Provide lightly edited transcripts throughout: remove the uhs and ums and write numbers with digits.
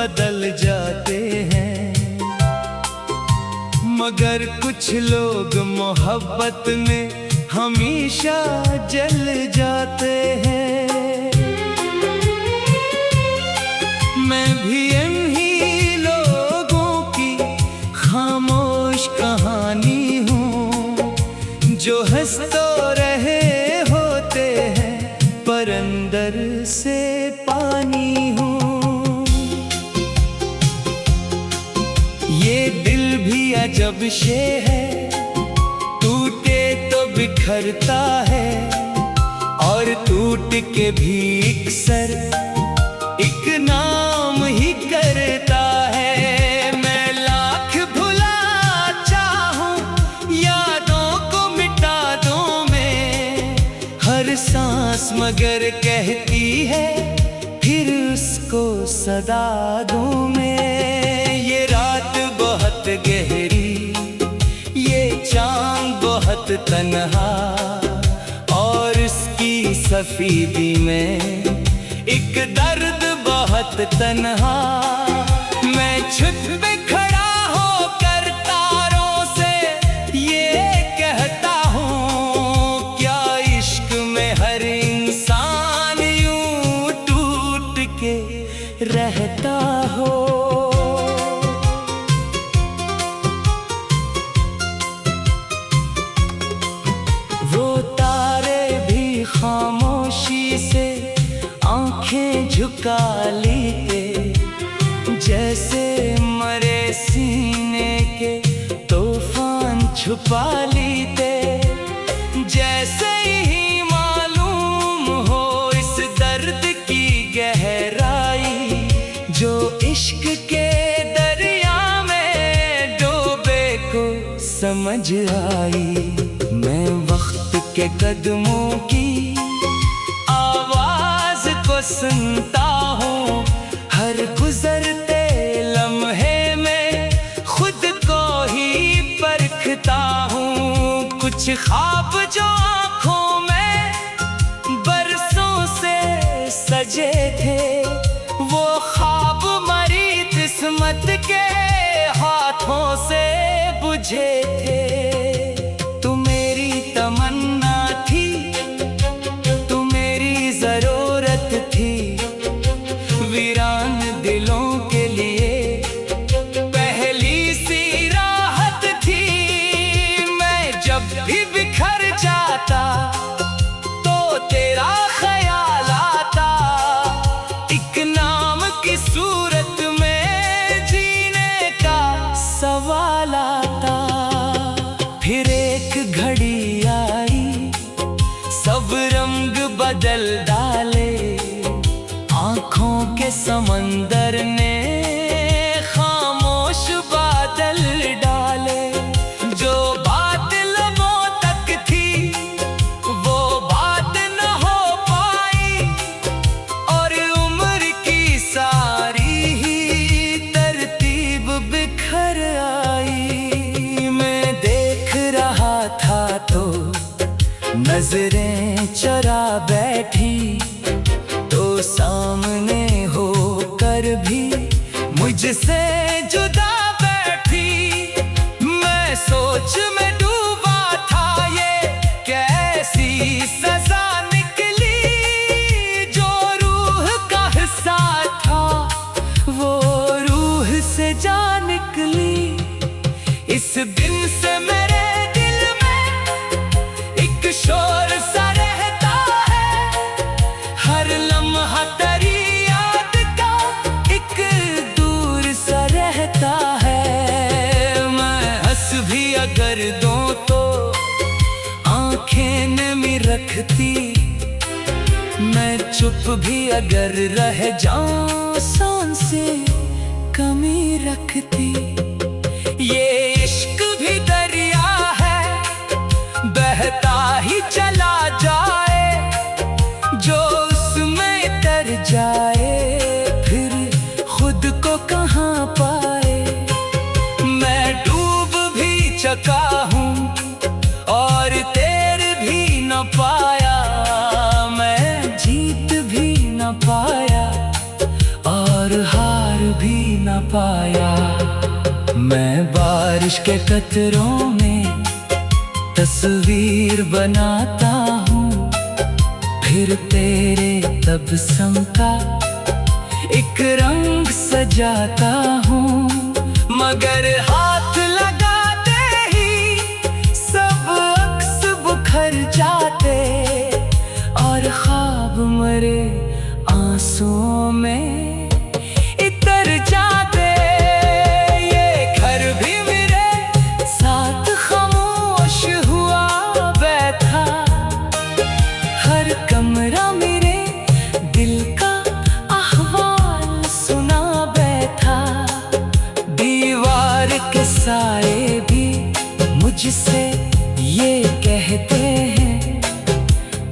बदल जाते हैं, मगर कुछ लोग मोहब्बत में हमेशा जल जाते हैं। मैं भी इन्हीं लोगों की खामोश कहानी हूँ, जो हंस तो रहे होते हैं पर अंदर से पानी हूँ। ये दिल भी अजब शे है, टूटे तो बिखरता है और टूट के भी अक्सर एक नाम ही करता है। मैं लाख भुला चाहूं, यादों को मिटा दूं मैं, हर सांस मगर कहती है फिर उसको सदा दूं मैं। ये रात बहुत गहरी, ये चांद बहुत तन्हा, और इसकी सफेदी में एक दर्द बहुत तन्हा। मैं छुप पे खड़ा होकर तारों से ये कहता हूँ, क्या इश्क में हर इंसान यूं टूट के रहता हो। वो तारे भी खामोशी से आंखें झुका लेते, जैसे मरे सीने के तूफान छुपा लेते। जैसे ही मालूम हो इस दर्द की गहराई, जो इश्क के दरिया में डूबे को समझ आई। मैं वक्त के कदमों की आवाज को सुनता हूँ, हर गुजरते लम्हे में खुद को ही परखता हूँ। कुछ ख्वाब जो आँखों में बरसों से सजे थे, वो ख्वाब मरी किस्मत के हाथों से बुझे थे। तू मेरी तमन्ना थी, तू मेरी जरूरत थी, वीरान दिलों के लिए पहली सी राहत थी। मैं जब भी बिखर जाता तो तेरा ख्याल आता, एक नाम की सूरत में जीने का सवाल आता। फिर एक घड़ी आई, सब रंग बदल डाले, आँखों के समंदर ने खामोश बादल डाले। जो बात लबों तक थी वो बात न हो पाई, और उम्र की सारी ही तरतीब बिखर आई। मैं देख रहा था तो नजरें चरा बैठी, तो सामने होकर भी मुझसे जुदा बैठी। मैं सोच में डूबा था, ये कैसी सजा निकली। जो रूह का हिस्सा था वो रूह से जा निकली। इस दिन से मेरे दिल में एक शोर सा रहता है, हर लम्हा तेरी याद का एक दूर सा रहता है। मैं हंस भी अगर दूं तो आंखें नमी रखती, मैं चुप भी अगर रह जाऊं सांसे कमी रखती। ये इश्क भी दरिया है, बहता ही चला जाए, जो उसमें तर जाए फिर खुद को कहाँ पाए। मैं डूब भी चुका हूँ और तैर भी न पाया, मैं जीत भी न पाया और हार भी न पाया। मैं बारिश के कतरों में तस्वीर बनाता हूँ, फिर तेरे तबस्सुम का एक रंग सजाता हूँ। मगर हाथ लगाते ही सब अक्स बुखर जाते और ख्वाब मरे आंसुओं में इतर जाते। ये घर भी मेरे साथ खामोश हुआ बैठा, हर कमरा मेरे दिल का अहवाल सुना बैठा। दीवार के साए भी मुझसे ये कहते हैं,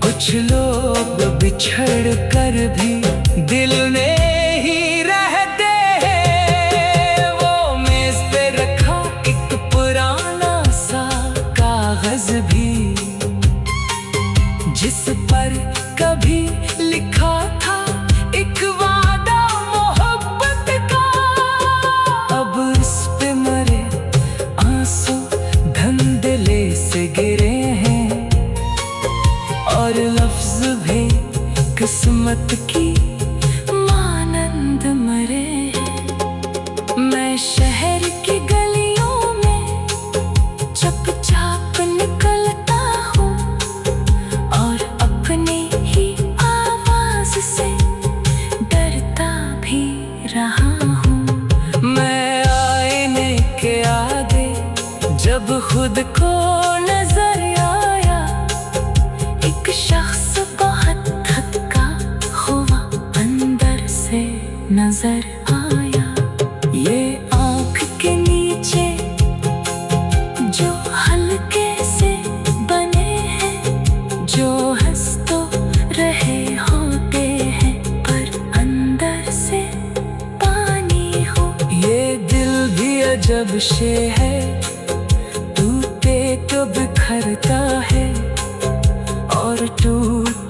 कुछ लोग बिछड़ कर भी दिल में ही रहते हैं। वो मेज पे रखा एक पुराना सा कागज भी, जिस पर कभी लिखा था एक वादा मोहब्बत का। अब इस पे मरे आंसू धंधले से गिरे हैं और लफ्ज भी किस्मत की मानंद मरे हैं। मैं शहर की गलियों में चुपचाप निकलता हूँ और अपनी ही आवाज से डरता भी रहा हूँ। मैं आईने के आगे जब खुद को नजर आया, एक शख्स बहुत थका हुआ अंदर से नजर आया। ये आँख के नीचे जो हल्के से बने हैं, जो हंस तो रहे होते हैं पर अंदर से पानी हो। ये दिल भी अजब शे है, टूटे तो बिखरता है और टूट